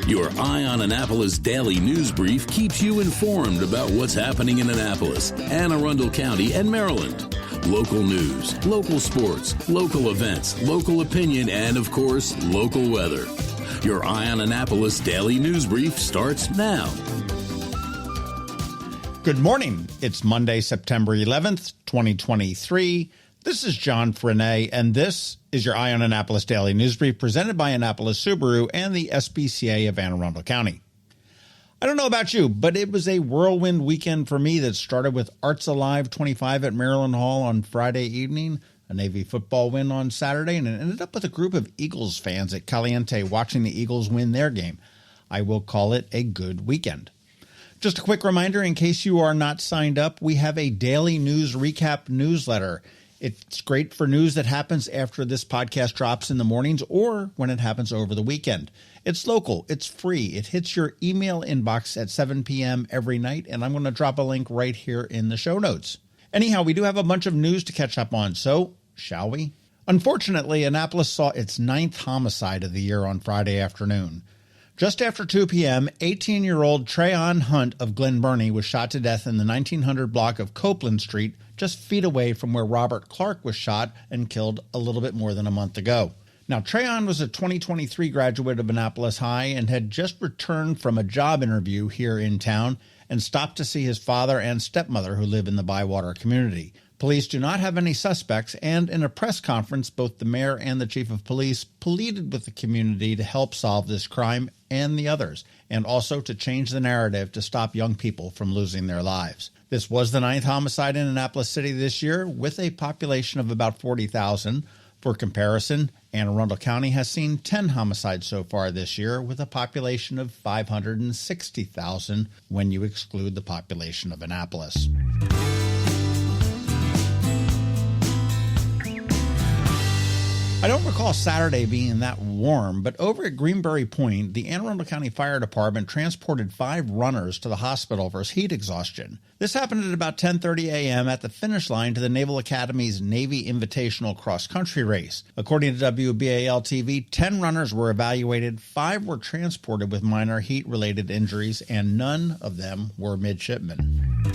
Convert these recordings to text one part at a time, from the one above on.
Your Eye on Annapolis daily news brief keeps you informed about what's happening in Annapolis, Anne Arundel County, and Maryland. Local news, local sports, local events, local opinion, and, of course, local weather. Your Eye on Annapolis daily news brief starts now. Good morning. It's Monday, September 11th, 2023. This is John Frenaye, and this is your Eye on Annapolis Daily News Brief presented by Annapolis Subaru and the SPCA of Anne Arundel County. I don't know about you, but it was a whirlwind weekend for me that started with Arts Alive 25 at Maryland Hall on Friday evening, a Navy football win on Saturday, and it ended up with a group of Eagles fans at Caliente watching the Eagles win their game. I will call it a good weekend. Just a quick reminder, in case you are not signed up, we have a daily news recap newsletter. It's great for news that happens after this podcast drops in the mornings or when it happens over the weekend. It's local. It's free. It hits your email inbox at 7 p.m. every night, and I'm going to drop a link right here in the show notes. Anyhow, we do have a bunch of news to catch up on, so shall we? Unfortunately, Annapolis saw its 9th homicide of the year on Friday afternoon. Just after 2 p.m., 18-year-old Trayon Hunt of Glen Burnie was shot to death in the 1900 block of Copeland Street, just feet away from where Robert Clark was shot and killed a little bit more than a month ago. Now, Trayon was a 2023 graduate of Annapolis High and had just returned from a job interview here in town and stopped to see his father and stepmother who live in the Bywater community. Police do not have any suspects, and in a press conference, both the mayor and the chief of police pleaded with the community to help solve this crime and the others, and also to change the narrative to stop young people from losing their lives. This was the 9th homicide in Annapolis City this year, with a population of about 40,000. For comparison, Anne Arundel County has seen 10 homicides so far this year, with a population of 560,000 when you exclude the population of Annapolis. I don't recall Saturday being that warm, but over at Greenberry Point, the Anne Arundel County Fire Department transported 5 runners to the hospital for heat exhaustion. This happened at about 10:30 a.m. at the finish line to the Naval Academy's Navy Invitational cross-country race. According to WBAL-TV, 10 runners were evaluated, 5 were transported with minor heat-related injuries, and none of them were midshipmen.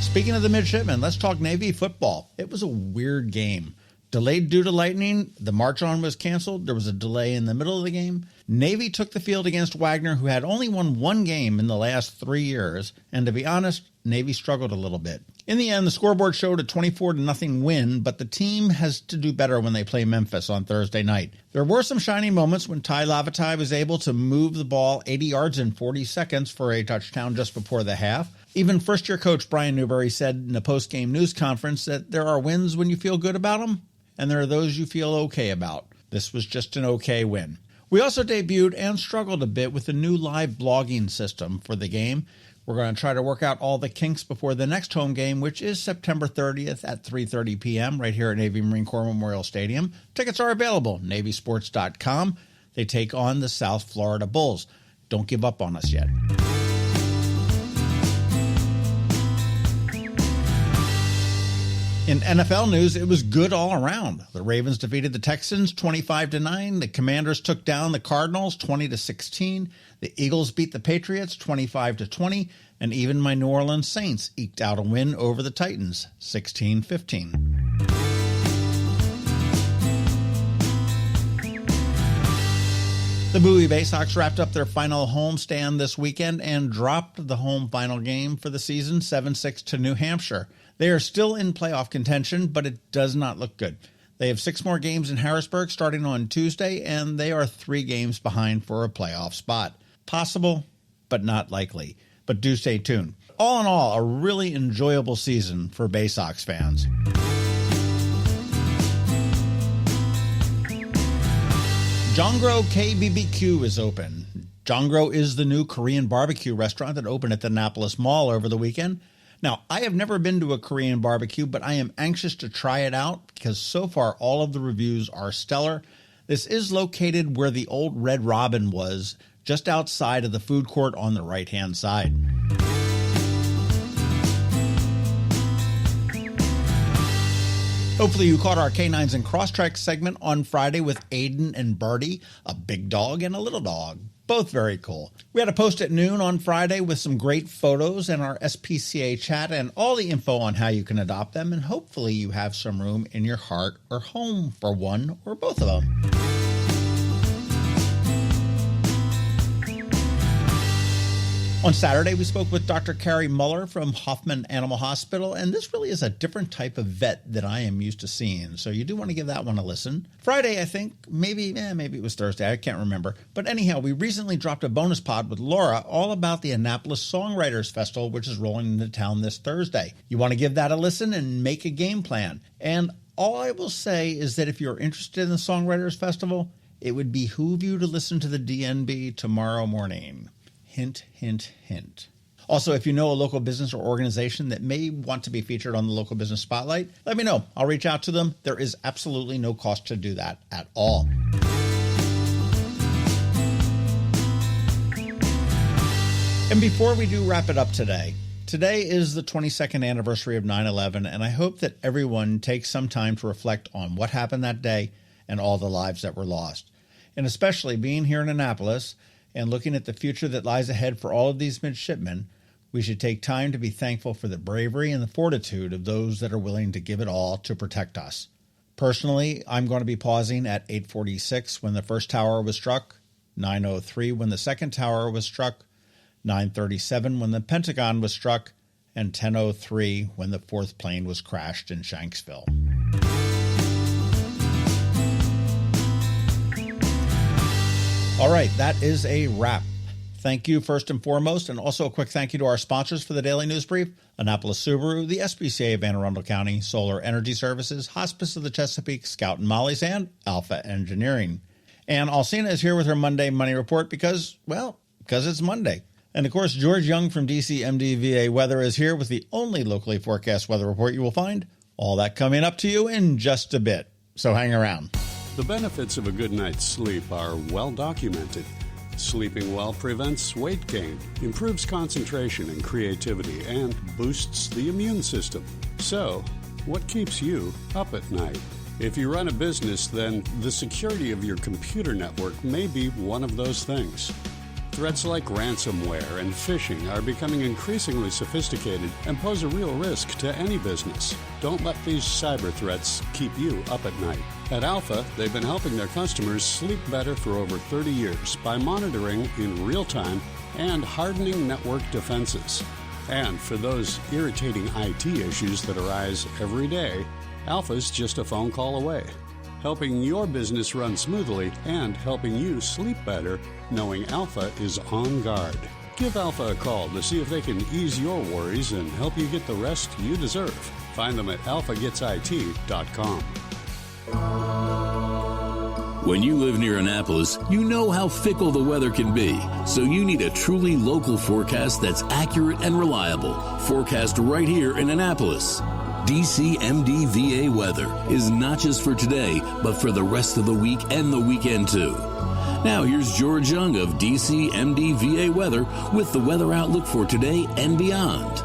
Speaking of the midshipmen, let's talk Navy football. It was a weird game. Delayed due to lightning, the march-on was canceled, there was a delay in the middle of the game. Navy took the field against Wagner, who had only won 1 game in the last 3 years, and to be honest, Navy struggled a little bit. In the end, the scoreboard showed a 24-0 win, but the team has to do better when they play Memphis on Thursday night. There were some shining moments when Ty Lavatai was able to move the ball 80 yards in 40 seconds for a touchdown just before the half. Even first-year coach Brian Newberry said in a post-game news conference that there are wins when you feel good about them, and there are those you feel okay about. This was just an okay win. We also debuted and struggled a bit with the new live blogging system for the game. We're going to try to work out all the kinks before the next home game, which is September 30th at 3:30 p.m. right here at Navy Marine Corps Memorial Stadium. Tickets are available, navysports.com. They take on the South Florida Bulls. Don't give up on us yet. In NFL news, it was good all around. The Ravens defeated the Texans 25-9. The Commanders took down the Cardinals 20-16. The Eagles beat the Patriots 25-20. And even my New Orleans Saints eked out a win over the Titans 16-15. The Bowie Baysox wrapped up their final homestand this weekend and dropped the home final game for the season 7-6 to New Hampshire. They are still in playoff contention, but it does not look good. They have 6 more games in Harrisburg starting on Tuesday, and they are 3 games behind for a playoff spot. Possible, but not likely. But do stay tuned. All in all, a really enjoyable season for Baysox fans. Jongro KBBQ is open. Jongro is the new Korean barbecue restaurant that opened at the Annapolis Mall over the weekend. Now, I have never been to a Korean barbecue, but I am anxious to try it out because so far all of the reviews are stellar. This is located where the old Red Robin was, just outside of the food court on the right-hand side. Hopefully you caught our Canines and Crosstreks segment on Friday with Aiden and Birdie, a big dog and a little dog. Both very cool. We had a post at noon on Friday with some great photos and our SPCA chat and all the info on how you can adopt them, and hopefully you have some room in your heart or home for one or both of them. On Saturday, we spoke with Dr. Carrie Muller from Hoffman Animal Hospital, and this really is a different type of vet that I am used to seeing, so you do want to give that one a listen. Friday, I think, maybe it was Thursday, I can't remember. But anyhow, we recently dropped a bonus pod with Laura all about the Annapolis Songwriters Festival, which is rolling into town this Thursday. You want to give that a listen and make a game plan. And all I will say is that if you're interested in the Songwriters Festival, it would behoove you to listen to the DNB tomorrow morning. Hint, hint, hint. Also, if you know a local business or organization that may want to be featured on the Local Business Spotlight, let me know. I'll reach out to them. There is absolutely no cost to do that at all. And before we do wrap it up today is the 22nd anniversary of 9/11, and I hope that everyone takes some time to reflect on what happened that day and all the lives that were lost. And especially being here in Annapolis, and looking at the future that lies ahead for all of these midshipmen, we should take time to be thankful for the bravery and the fortitude of those that are willing to give it all to protect us. Personally, I'm going to be pausing at 8:46 when the first tower was struck, 9:03 when the second tower was struck, 9:37 when the Pentagon was struck, and 10:03 when the fourth plane was crashed in Shanksville. All right, that is a wrap. Thank you first and foremost, and also a quick thank you to our sponsors for the Daily News Brief: Annapolis Subaru, the SPCA of Anne Arundel County, Solar Energy Services, Hospice of the Chesapeake, Scout and Molly's, and Alpha Engineering. And Alsina is here with her Monday Money Report because it's Monday. And of course, George Young from DC MDVA Weather is here with the only locally forecast weather report you will find. All that coming up to you in just a bit, so hang around. The benefits of a good night's sleep are well documented. Sleeping well prevents weight gain, improves concentration and creativity, and boosts the immune system. So, what keeps you up at night? If you run a business, then the security of your computer network may be one of those things. Threats like ransomware and phishing are becoming increasingly sophisticated and pose a real risk to any business. Don't let these cyber threats keep you up at night. At Alpha, they've been helping their customers sleep better for over 30 years by monitoring in real time and hardening network defenses. And for those irritating IT issues that arise every day, Alpha's just a phone call away, helping your business run smoothly and helping you sleep better, knowing Alpha is on guard. Give Alpha a call to see if they can ease your worries and help you get the rest you deserve. Find them at alphagetsit.com. When you live near Annapolis, you know how fickle the weather can be. So you need a truly local forecast that's accurate and reliable. Forecast right here in Annapolis. DCMDVA Weather is not just for today, but for the rest of the week and the weekend too. Now here's George Young of DCMDVA Weather with the weather outlook for today and beyond.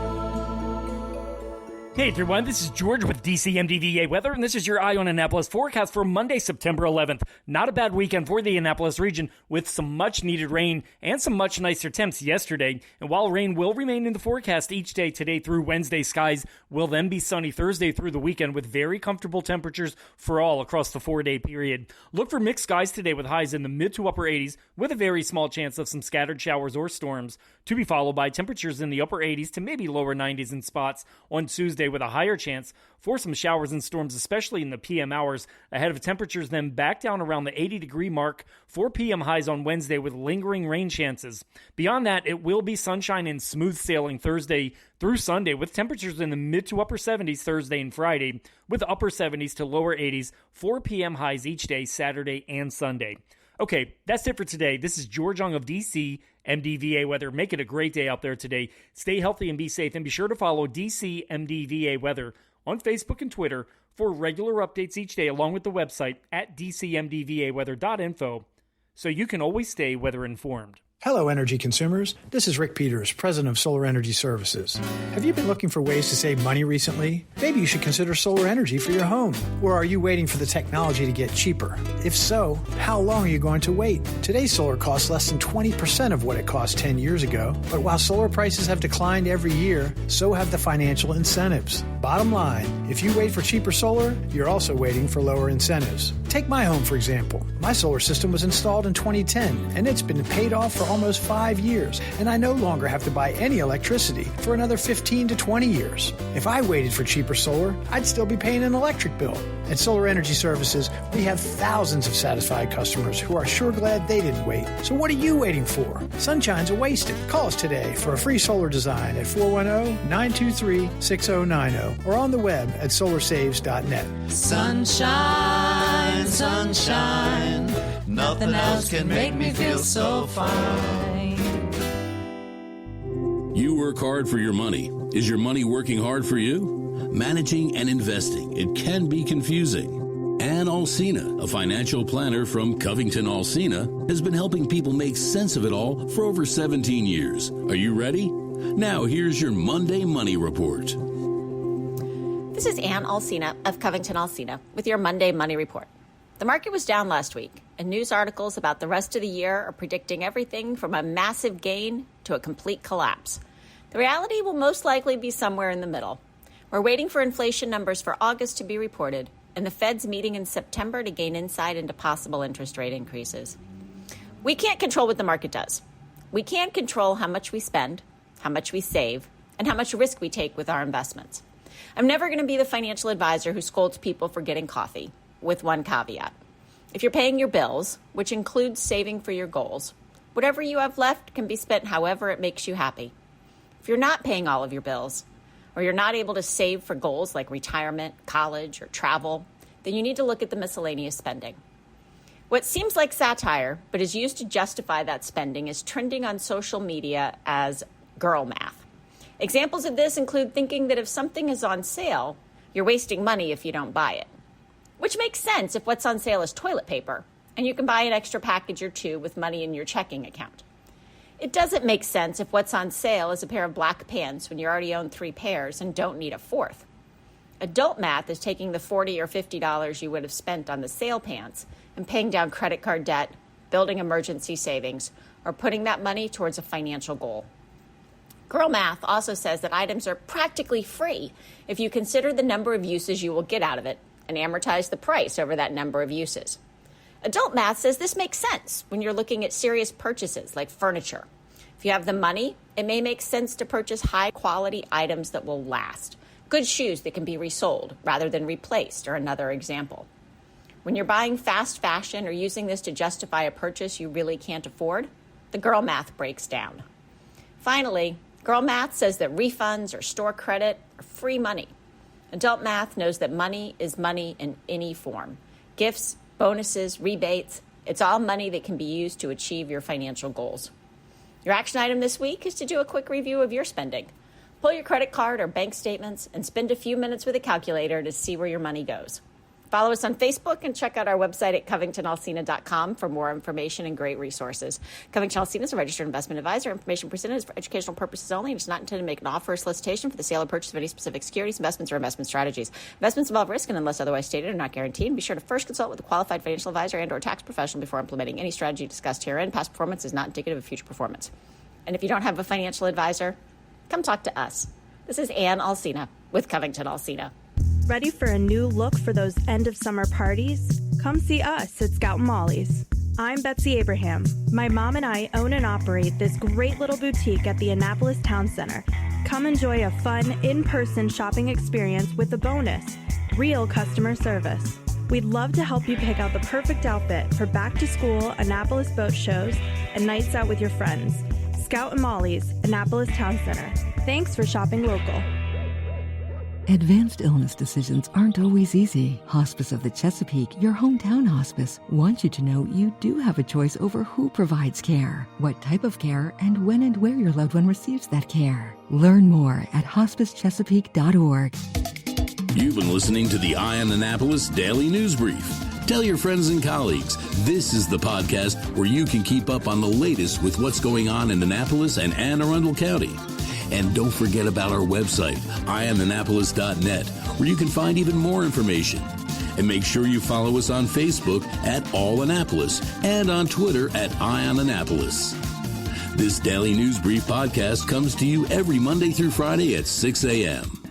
Hey everyone, this is George with DCMDVA Weather, and this is your Eye on Annapolis forecast for Monday, September 11th. Not a bad weekend for the Annapolis region, with some much-needed rain and some much nicer temps yesterday. And while rain will remain in the forecast each day today through Wednesday, skies will then be sunny Thursday through the weekend with very comfortable temperatures for all across the 4-day period. Look for mixed skies today with highs in the mid to upper 80s with a very small chance of some scattered showers or storms, to be followed by temperatures in the upper 80s to maybe lower 90s in spots on Tuesday, with a higher chance for some showers and storms, especially in the PM hours, ahead of temperatures then back down around the 80-degree mark for PM highs on Wednesday with lingering rain chances. Beyond that, it will be sunshine and smooth sailing Thursday through Sunday, with temperatures in the mid to upper 70s Thursday and Friday, with upper 70s to lower 80s for PM highs each day, Saturday and Sunday. Okay, that's it for today. This is George Young of DC MDVA Weather. Make it a great day out there today. Stay healthy and be safe, and be sure to follow DC MDVA Weather on Facebook and Twitter for regular updates each day, along with the website at dcmdvaweather.info, so you can always stay weather informed. Hello, energy consumers. This is Rick Peters, president of Solar Energy Services. Have you been looking for ways to save money recently? Maybe you should consider solar energy for your home. Or are you waiting for the technology to get cheaper? If so, how long are you going to wait? Today's solar costs less than 20% of what it cost 10 years ago. But while solar prices have declined every year, so have the financial incentives. Bottom line, if you wait for cheaper solar, you're also waiting for lower incentives. Take my home, for example. My solar system was installed in 2010, and it's been paid off for almost 5 years, and I no longer have to buy any electricity for another 15 to 20 years. If I waited for cheaper solar, I'd still be paying an electric bill. At Solar Energy Services, we have thousands of satisfied customers who are sure glad they didn't wait. So what are you waiting for? Sunshine's a wasted. Call us today for a free solar design at 410-923-6090 or on the web at solarsaves.net. Sunshine, sunshine, nothing else can make me feel so fine. You work hard for your money. Is your money working hard for you? Managing and investing, it can be confusing. Ann Alsina, a financial planner from CovingtonAlsina, has been helping people make sense of it all for over 17 years. Are you ready? Now here's your Monday Money Report. This is Ann Alsina of CovingtonAlsina with your Monday Money Report. The market was down last week, and news articles about the rest of the year are predicting everything from a massive gain to a complete collapse. The reality will most likely be somewhere in the middle. We're waiting for inflation numbers for August to be reported, and the Fed's meeting in September to gain insight into possible interest rate increases. We can't control what the market does. We can't control how much we spend, how much we save, and how much risk we take with our investments. I'm never going to be the financial advisor who scolds people for getting coffee, with one caveat. If you're paying your bills, which includes saving for your goals, whatever you have left can be spent however it makes you happy. If you're not paying all of your bills, or you're not able to save for goals like retirement, college, or travel, then you need to look at the miscellaneous spending. What seems like satire, but is used to justify that spending, is trending on social media as girl math. Examples of this include thinking that if something is on sale, you're wasting money if you don't buy it. Which makes sense if what's on sale is toilet paper, and you can buy an extra package or two with money in your checking account. It doesn't make sense if what's on sale is a pair of black pants when you already own 3 pairs and don't need a 4th. Adult math is taking the $40 or $50 you would have spent on the sale pants and paying down credit card debt, building emergency savings, or putting that money towards a financial goal. Girl math also says that items are practically free if you consider the number of uses you will get out of it and amortize the price over that number of uses. Adult math says this makes sense when you're looking at serious purchases like furniture. If you have the money, it may make sense to purchase high-quality items that will last. Good shoes that can be resold rather than replaced are another example. When you're buying fast fashion or using this to justify a purchase you really can't afford, the girl math breaks down. Finally, girl math says that refunds or store credit are free money. Adult math knows that money is money in any form. Gifts, bonuses, rebates, it's all money that can be used to achieve your financial goals. Your action item this week is to do a quick review of your spending. Pull your credit card or bank statements and spend a few minutes with a calculator to see where your money goes. Follow us on Facebook and check out our website at CovingtonAlsina.com for more information and great resources. CovingtonAlsina is a registered investment advisor. Information presented is for educational purposes only and is not intended to make an offer or solicitation for the sale or purchase of any specific securities, investments, or investment strategies. Investments involve risk and unless otherwise stated are not guaranteed. Be sure to first consult with a qualified financial advisor and or tax professional before implementing any strategy discussed herein. Past performance is not indicative of future performance. And if you don't have a financial advisor, come talk to us. This is Ann Alsina with CovingtonAlsina. Ready for a new look for those end-of-summer parties? Come see us at Scout and Molly's. I'm Betsy Abraham. My mom and I own and operate this great little boutique at the Annapolis Town Center. Come enjoy a fun, in-person shopping experience with a bonus, real customer service. We'd love to help you pick out the perfect outfit for back-to-school Annapolis boat shows and nights out with your friends. Scout and Molly's, Annapolis Town Center. Thanks for shopping local. Advanced illness decisions aren't always easy. Hospice of the Chesapeake, your hometown hospice, wants you to know you do have a choice over who provides care, what type of care, and when and where your loved one receives that care. Learn more at hospicechesapeake.org. You've been listening to the Eye on Annapolis Daily News Brief. Tell your friends and colleagues, This is the podcast where you can keep up on the latest with what's going on in Annapolis and Anne Arundel County. And don't forget about our website, ionannapolis.net, where you can find even more information. And make sure you follow us on Facebook at All Annapolis and on Twitter at @IonAnnapolis. This Daily News Brief podcast comes to you every Monday through Friday at 6 a.m.